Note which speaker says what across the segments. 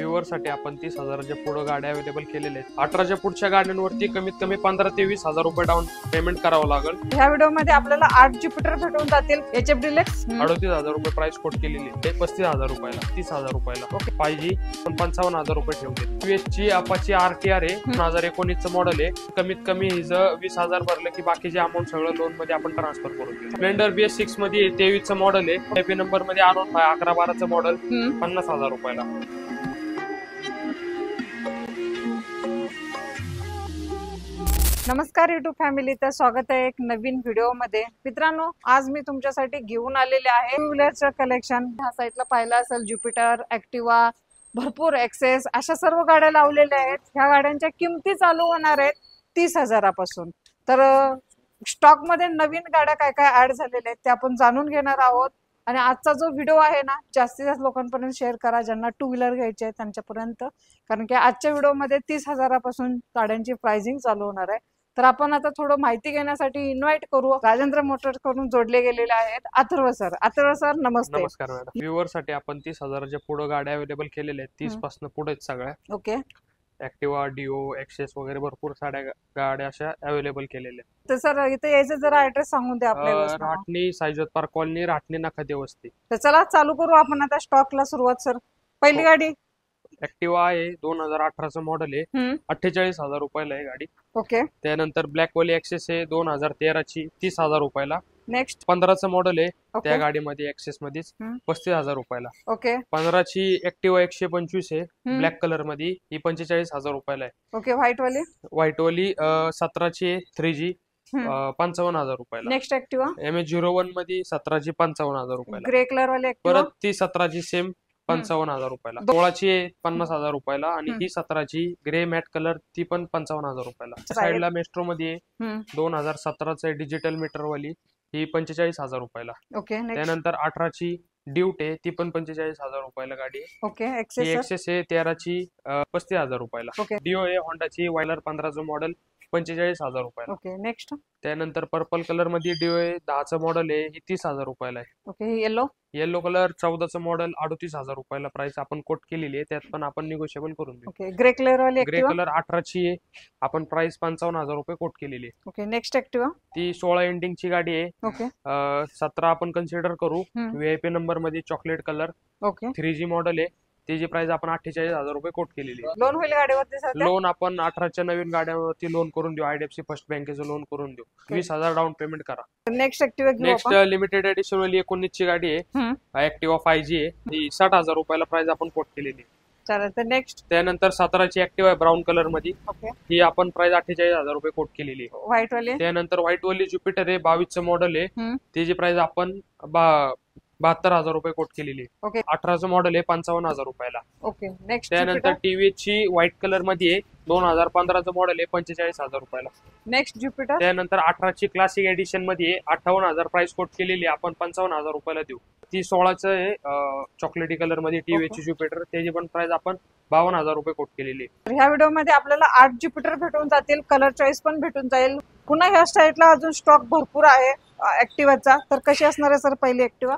Speaker 1: व्ह्यूअरसाठी आपण 30,000च्या पुढे गाड्या अवेलेबल केलेल्या आहेत. 18च्या पुढच्या गाड्यांवरती कमीत कमी 15 ते 20,000 रुपये डाऊन पेमेंट करावं लागेल.
Speaker 2: ह्या व्हिडिओ मध्ये आपल्याला 8 ज्युपिटर भेटून जातील. HF डिलक्स
Speaker 1: 38,000 रुपये प्राइस कोट केलेली आहे. 35,000 रुपयाला, 30,000 रुपयाला. 5G 55,000 रुपये ठेवले. यूएसची अपाची RTR आहे, 2019चं मॉडेल आहे. कमीत कमी हिचं 20,000 भरलं की बाकीचे अमाऊंट सगळं लोन मध्ये आपण ट्रान्सफर करून देऊ. स्प्लेंडर BS6 मध्ये 23चं मॉडेल आहे. IP नंबर मध्ये आणून 11-12चं मॉडेल 50,000 रुपयाला.
Speaker 2: नमस्कार युट्यूब फॅमिली, तर स्वागत आहे एक नवीन व्हिडिओ मध्ये. मित्रांनो, आज मी तुमच्यासाठी घेऊन आलेले आहे टू व्हीलरचं कलेक्शन. ह्या साईडला पाहिलं असेल ज्युपिटर, ऍक्टिवा, भरपूर एक्सेस अशा सर्व गाड्या लावलेल्या आहेत. ह्या गाड्यांच्या किमती चालू होणार आहेत 30,000 पासून. तर स्टॉक मध्ये नवीन गाड्या काय काय ऍड झालेल्या आहेत ते आपण जाणून घेणार आहोत. आणि आजचा जो व्हिडिओ आहे ना, जास्तीत जास्त लोकांपर्यंत शेअर करा ज्यांना टू व्हीलर घ्यायचे आहे त्यांच्यापर्यंत, कारण की आजच्या व्हिडिओमध्ये 30,000 पासून गाड्यांची प्राइसिंग चालू होणार आहे. तर आपण आता थोडं माहिती घेण्यासाठी इन्व्हाइट करू. राजेंद्र मोटर्स कडून जोडले गेलेले आहेत अथर्व सर. अथर्व सर, नमस्ते.
Speaker 1: नमस्कार मॅडम. व्ह्यूअरसाठी आपण 30,000च्या पुढे गाड्या अवेलेबल केलेल्या आहेत. 30 पासून पुढे सगळ्या.
Speaker 2: ओके.
Speaker 1: ऍक्टिवा, डिओ, एक्सेस वगैरे भरपूर साड्या गाड्या अशा अवेलेबल केलेल्या आहेत.
Speaker 2: तर सर, इथे यायचं जरा ऍड्रेस सांगून द्या आपल्याला.
Speaker 1: राटणी, साईजोत पार्क कॉलनी, राटणी, नखादे वस्ती.
Speaker 2: तर चला चालू करू आपण आता स्टॉकला सुरुवात. सर, पहिली गाडी
Speaker 1: ऍक्टिवा आहे, 2018चं मॉडेल आहे. 48,000 रुपयाला आहे गाडी.
Speaker 2: ओके.
Speaker 1: त्यानंतर ब्लॅक वाली एक्सेस आहे 2013ची, 30,000 रुपयाला.
Speaker 2: नेक्स्ट
Speaker 1: 15चं मॉडेल आहे त्या गाडीमध्ये, एक्सेस मध्येच 35,000 रुपयाला.
Speaker 2: ओके.
Speaker 1: 15ची ऍक्टिवा 125 आहे ब्लॅक कलर मध्ये, ही 45,000 रुपयाला आहे.
Speaker 2: ओके. व्हाईट वाली,
Speaker 1: व्हाईट वाली 17ची आहे 3G, 55,000 रुपयाला.
Speaker 2: नेक्स्ट ऍक्टिवा
Speaker 1: MH01 मध्ये 17ची 55,000 रुपयाला.
Speaker 2: ग्रे कलर वाली ऍक्टिवा,
Speaker 1: परत ती 17ची सेम 55,000 रुपयाला. 16ची आहे 50,000 रुपयाला. आणि ही 17ची ग्रे मॅट कलर, ती पण 55,000 रुपयाला. साईडला मेट्रो मध्ये 2017चं आहे डिजिटल मीटर वाली, ही 45,000 रुपयाला.
Speaker 2: ओके.
Speaker 1: त्यानंतर 18ची ड्यूट आहे, ती पण 45,000 रुपयाला गाडी आहे.
Speaker 2: ओके.
Speaker 1: ही
Speaker 2: एक्सेस
Speaker 1: एक्सेस आहे 13ची 35,000 रुपयाला.
Speaker 2: ओके.
Speaker 1: डिओ आहे होंडाची वायलर 15चं मॉडेल, 45,000 रुपयाला.
Speaker 2: ओके. नेक्स्ट
Speaker 1: त्यानंतर पर्पल कलर मध्ये डिओ आहे, 10चं मॉडेल आहे, ही 30,000 रुपयाला आहे.
Speaker 2: ओके. येलो,
Speaker 1: येलो कलर 14चं मॉडेल, 38,000 रुपयाला प्राइस आपण कोट केलेली आहे. त्यात पण आपण निगोशिएबल करून देऊ.
Speaker 2: ओके. ग्रे कलर वाली
Speaker 1: ग्रे
Speaker 2: ऍक्टिवा,
Speaker 1: कलर 18ची आहे, आपण प्राइस 55,000 रुपये कोट केलेली आहे.
Speaker 2: ओके. नेक्स्ट ऍक्टिवा,
Speaker 1: ती 16 एंडिंगची गाडी आहे.
Speaker 2: ओके.
Speaker 1: 17 आपण कन्सिडर करू. VIP नंबर मध्ये chocolate colour,
Speaker 2: okay.
Speaker 1: 3G model आहे. त्याची प्राइस आपण 48,000 रुपये कोट केलेली आहे.
Speaker 2: लोन होईल गाडीवरती सध्या?
Speaker 1: लोन आपण 18च्या नवीन गाड्यांवरती लोन करून देऊ. IDFC फर्स्ट बँकेचं लोन करून देऊ. 20,000 डाऊन पेमेंट करा.
Speaker 2: नेक्स्ट ऍक्टिवा घेऊ
Speaker 1: नेक्स्ट
Speaker 2: आपण.
Speaker 1: लिमिटेड एडिशन वाली 19ची गाडी आहे, ऍक्टिवा 5G आहे. ही 60,000 रुपयाला प्राइस आपण कोट केलेली आहे.
Speaker 2: चालेल. तर नेक्स्ट
Speaker 1: त्यानंतर 17ची ऍक्टिवा आहे ब्राऊन कलर मध्ये,
Speaker 2: ओके.
Speaker 1: ही आपण प्राइस 48,000 रुपये कोट केलेली आहे.
Speaker 2: व्हाईट वाली,
Speaker 1: त्यानंतर व्हाईट वाली ज्युपिटर आहे, 22चं मॉडेल आहे. त्याची प्राइस आपण 72,000 रुपये कोट केलेली आहे.
Speaker 2: ओके.
Speaker 1: 18चं मॉडेल आहे, 55,000 रुपयाला.
Speaker 2: ओके. नेक्स्ट
Speaker 1: त्यानंतर टीव्हीची व्हाईट कलर मध्ये आहे, 2015चं मॉडेल आहे, 45,000 रुपयाला.
Speaker 2: नेक्स्ट ज्युपिटर,
Speaker 1: त्यानंतर 18ची क्लासिक एडिशन मध्ये आहे, 58,000 प्राइस कोट केलेली आहे, आपण 55,000 रुपयाला देऊ. ती 16चं आहे चॉकलेटी कलर मध्ये टीव्हीची ज्युपिटर, त्याची पण प्राइस आपण 52,000 रुपये कोट केलेली आहे.
Speaker 2: ह्या व्हिडिओ मध्ये आपल्याला 8 ज्युपिटर भेटून जातील. कलर चॉईस पण भेटून जाईल. पुन्हा ह्या साईडला अजून स्टॉक भरपूर आहे ऍक्टिवाचा. तर कशी असणार आहे सर पहिली ऍक्टिवा?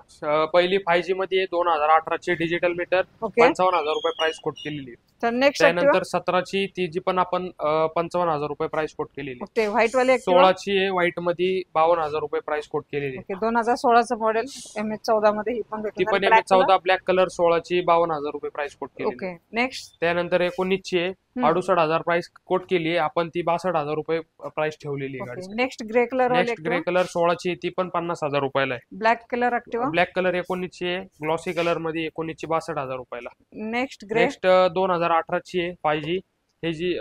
Speaker 1: पहिली 5G मध्ये आहे, 2018ची डिजिटल मीटर, 55,000 रुपये प्राइस कोट केलेली आहे.
Speaker 2: नेक्स्ट
Speaker 1: त्यानंतर 17ची ती पण आपण 55,000 रुपये प्राइस कोट केलेली आहे.
Speaker 2: व्हाईट वाली
Speaker 1: 16ची आहे व्हाईट मध्ये, 52,000 रुपये प्राइस कोट केलेली आहे.
Speaker 2: 2016चं मॉडेल, MH14 मध्ये ही पण
Speaker 1: ती पण MH14 ब्लॅक कलर, 16ची 52,000 रुपये प्राइस कोट केली.
Speaker 2: ओके. नेक्स्ट
Speaker 1: त्यानंतर 19ची आहे, 68,000 प्राइस कोट केली आहे, आपण ती 62,000 रुपये प्राइस ठेवलेली आहे गाडी.
Speaker 2: Next grey colour,
Speaker 1: next grey colour 16ची, ती पण 50,000 रुपयाला आहे.
Speaker 2: Black colour Activa,
Speaker 1: black colour 19ची आहे, ग्लॉसी कलर मध्ये 19ची 62,000 रुपयाला.
Speaker 2: नेक्स्ट ग्रे,
Speaker 1: नेक्स्ट 2018ची आहे 5G, ह्याची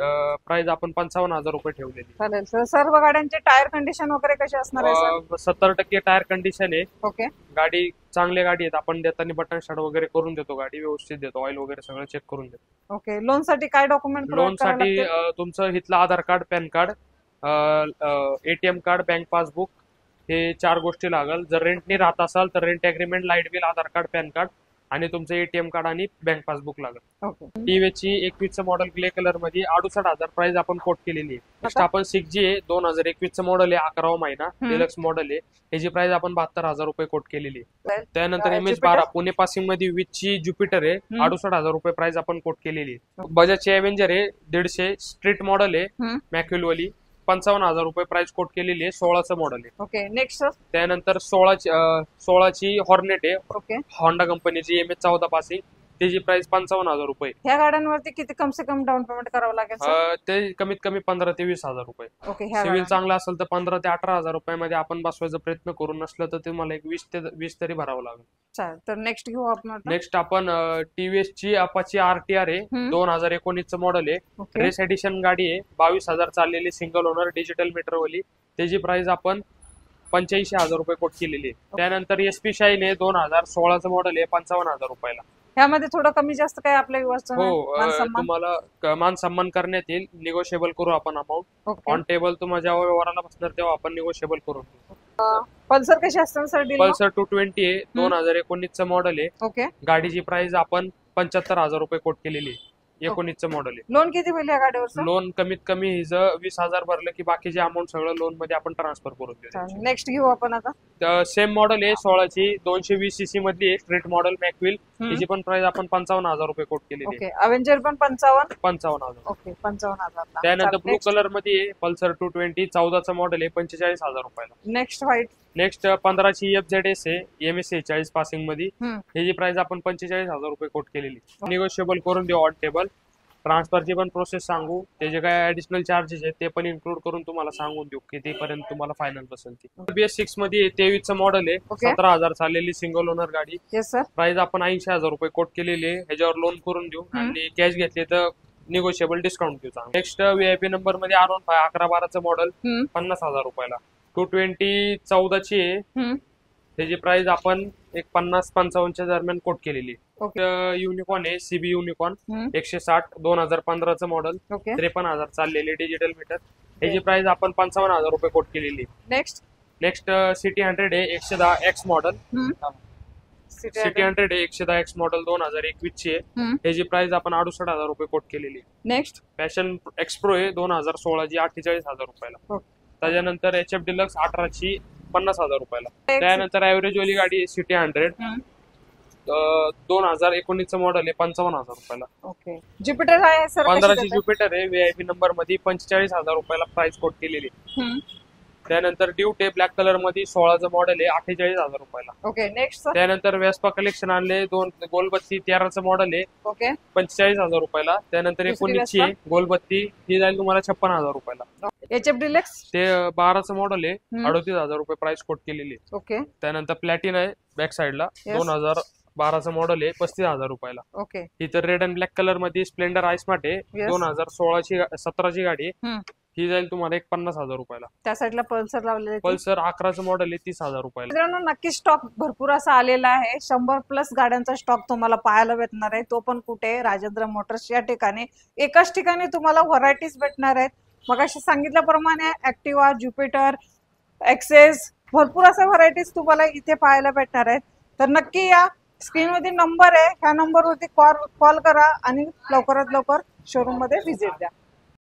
Speaker 1: प्राइस आपण 55,000 रुपये ठेवलेली.
Speaker 2: चालेल सर. सर्व गाड्यांचे टायर कंडिशन वगैरे कशी असणार आहे?
Speaker 1: 70% टायर कंडिशन आहे.
Speaker 2: ओके.
Speaker 1: गाडी चांगली गाडी आहेत, आपण देताना बटन स्टार्ट वगैरे करून देतो, गाडी व्यवस्थित देतो, ऑइल वगैरे सगळं चेक करून देतो.
Speaker 2: ओके. लोन साठी काय डॉक्युमेंट?
Speaker 1: लोन साठी तुमचं इथलं Aadhaar card, PAN card, ATM card, bank passbook, हे 4 गोष्टी लागल. जर रेंटने राहत असाल तर rent agreement, light bill, Aadhaar card, PAN card आणि तुमचं एटीएम कार्ड आणि बँक पासबुक लागेल.
Speaker 2: ओके.
Speaker 1: टीव्हीएस ची 21चं मॉडेल ग्रे कलर मध्ये 68,000 प्राइस आपण कोट केलेली आहे. नेक्स्ट आपण 6G आहे 2021चं मॉडेल आहे 11वा महिना डिलक्स मॉडेल आहे. त्याची प्राइस आपण 72,000 रुपये कोट केलेली आहे. त्यानंतर MS12 पुणे पासिंग मध्ये विथची ज्युपिटर आहे 68,000 रुपये प्राइस आपण कोट केलेली आहे. बजाजची एव्हेंजर आहे 150 स्ट्रीट मॉडेल आहे मॅक्युलवाली 55,000 रुपये प्राइस कोट केलेली आहे. 16चं मॉडेल आहे.
Speaker 2: ओके. नेक्स्ट
Speaker 1: त्यानंतर 16ची हॉर्नेट आहे
Speaker 2: ओके.
Speaker 1: होंडा कंपनीची MS14 पासिंग त्याची प्राइस 55,000 रुपये.
Speaker 2: ह्या गाड्यांवरती किती कम से कम डाऊन पेमेंट करावं लागेल सर?
Speaker 1: ते कमीत कमी 15,000 ते 20,000 रुपये.
Speaker 2: ओके.
Speaker 1: सिव्हिल चांगला असेल तर 15,000 ते 18,000 रुपयामध्ये आपण बसवायचा प्रयत्न करू. नसलं तर तुम्हाला एक 20 तरी भरावं लागेल.
Speaker 2: चालेल. तर नेक्स्ट घेऊ आपण आता.
Speaker 1: नेक्स्ट आपण टीव्हीएस ची अपाची RTR आहे 2019चं मॉडेल आहे. रेस एडिशन गाडी आहे 22,000 चाललेली सिंगल ओनर डिजिटल मीटरवाली. त्याची प्राइस आपण 85,000 रुपये कोट केलेली आहे. त्यानंतर SP शाईन आहे 2016चं मॉडेल आहे 55,000 रुपयाला.
Speaker 2: ह्यामध्ये थोडं कमी जास्त काय आपल्या व्यवस्था?
Speaker 1: हो, तुम्हाला मान सन्मान करण्यात येईल. निगोशिएबल करू आपण अमाऊंट ऑन टेबल. तुम्हाला जेव्हा व्यवहाराला बसणार तेव्हा आपण निगोशिएबल करू.
Speaker 2: पल्सर कशी असतात सर?
Speaker 1: पल्सर 220 आहे 2019चं मॉडेल आहे.
Speaker 2: ओके.
Speaker 1: गाडीची प्राइस आपण 75,000 रुपये कोट केलेली आहे. 19चं मॉडेल आहे.
Speaker 2: लोन किती होईल या गाडीवर?
Speaker 1: लोन कमीत कमी हिचं 20,000 भरलं की बाकीचे अमाऊंट सगळं लोन मध्ये आपण ट्रान्सफर करून देऊ.
Speaker 2: नेक्स्ट घेऊ आपण आता.
Speaker 1: सेम मॉडेल आहे 16ची 220cc मधली आहे स्ट्रीट मॉडेल मॅक्विल. त्याची पण प्राइस आपण 55,000 रुपये कोट केलेली आहे.
Speaker 2: अवेंजर पण 55,000. ओके. 55,000.
Speaker 1: त्यानंतर ब्लू कलर मध्ये आहे पल्सर 220 14चं मॉडेल आहे 45,000 रुपयाला.
Speaker 2: Next white.
Speaker 1: नेक्स्ट 15ची FZS आहे MS46 पासिंग मध्ये. ह्याची प्राइस आपण 45,000 रुपये कोट केलेली. निगोशिएबल करून देऊ ऑन टेबल. ट्रान्सफरची पण प्रोसेस सांगू. ते जे काय ऍडिशनल चार्जेस आहेत ते पण इन्क्लूड करून तुम्हाला सांगून देऊ कितीपर्यंत तुम्हाला फायनल बसेल. ती BS6 मध्ये 23चं मॉडेल आहे 17,000 चाललेली सिंगल ओनर गाडी. प्राइस आपण 80,000 रुपये कोट केलेली आहे. ह्याच्यावर लोन करून देऊ आणि कॅश घेतले तर निगोशिएबल डिस्काउंट देऊ. नेक्स्ट VIP नंबर मध्ये R15 11-12चं मॉडेल 50,000 रुपयाला. 220 14ची आहे. त्याची प्राइस आपण एक 50-55च्या दरम्यान कोट केलेली. युनिकॉर्न आहे CB युनिकॉर्न 160 2015चं मॉडेल 53,000 चाललेली डिजिटल मीटर. त्याची प्राइस आपण 55,000 रुपये कोट केलेली. नेक्स्ट सिटी 100 आहे 110 X मॉडेल. सिटी 100 आहे 110 X मॉडेल 2021ची आहे. त्याची प्राइस आपण 68,000 रुपये कोट केलेली.
Speaker 2: नेक्स्ट
Speaker 1: पॅशन एक्सप्रो आहे 2016ची 48,000 रुपयाला. त्याच्यानंतर HF डिलक्स 18ची 50,000 रुपयाला. त्यानंतर ऍव्हरेज वाली गाडी आहे सिटी 100 2019चं मॉडेल आहे 55,000 रुपयाला.
Speaker 2: ओके. ज्युपिटर आहे सर?
Speaker 1: 15ची ज्युपिटर आहे VIP नंबर मध्ये 45,000 रुपयाला प्राइस कोट केलेली. त्यानंतर ड्यूट आहे ब्लॅक कलर मध्ये 16चं मॉडेल आहे 48,000 रुपयाला.
Speaker 2: ओके. नेक्स्ट
Speaker 1: त्यानंतर वेस्पा कलेक्शन आणले 2 गोलबत्ती 13चं मॉडेल आहे 45,000 रुपयाला. त्यानंतर 19ची आहे गोलबत्ती ही जाईल तुम्हाला 56,000 रुपयाला.
Speaker 2: HF डिलक्स
Speaker 1: ते 12चं मॉडेल आहे 38,000 रुपये प्राइस कोट केलेली.
Speaker 2: ओके.
Speaker 1: त्यानंतर प्लॅटिन आहे बॅक साइडला 2012चं मॉडेल आहे 35,000 रुपयाला.
Speaker 2: ओके.
Speaker 1: ही तर रेड अँड ब्लॅक कलर मध्ये स्प्लेंडर आयस्मार्ट आहे 2017ची गाडी आहे. ही जाईल तुम्हाला एक 50,000 रुपयाला.
Speaker 2: त्या साईडला पल्सर लावलेले.
Speaker 1: पल्सर 11चं मॉडेल आहे 30,000 रुपयाला.
Speaker 2: मित्रांनो नक्की स्टॉक भरपूर असा आलेला आहे. 100+ गाड्यांचा स्टॉक तुम्हाला पाहायला भेटणार आहे. तो पण कुठे? राजेंद्र मोटर्स या ठिकाणी. एकाच ठिकाणी तुम्हाला व्हरायटीज भेटणार आहेत. मग अशी सांगितल्याप्रमाणे ऍक्टिवा ज्युपिटर एक्सेस भरपूर अशा व्हरायटीज तुम्हाला इथे पाहायला भेटणार आहेत. तर नक्की या. स्क्रीनवरती नंबर आहे ह्या नंबरवरती कॉल करा आणि लवकरात लवकर शोरूम मध्ये व्हिजिट द्या.